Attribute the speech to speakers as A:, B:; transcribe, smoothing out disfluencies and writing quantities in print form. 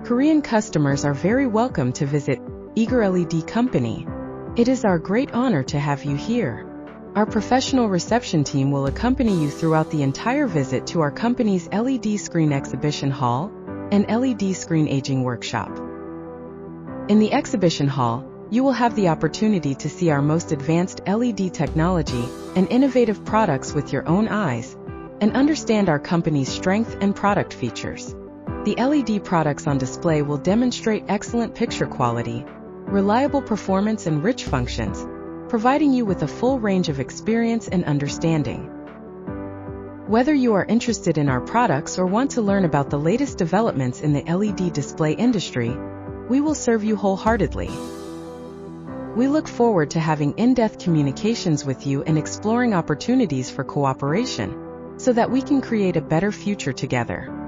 A: Korean customers are very welcome to visit EagerLED Company. It is our great honor to have you here. Our professional reception team will accompany you throughout the entire visit to our company's LED screen exhibition hall and LED screen aging workshop. In the exhibition hall, you will have the opportunity to see our most advanced LED technology and innovative products with your own eyes, and understand our company's strength and product features. The LED products on display will demonstrate excellent picture quality, reliable performance, and rich functions, providing you with a full range of experience and understanding. Whether you are interested in our products or want to learn about the latest developments in the LED display industry, we will serve you wholeheartedly. We look forward to having in-depth communications with you and exploring opportunities for cooperation, so that we can create a better future together.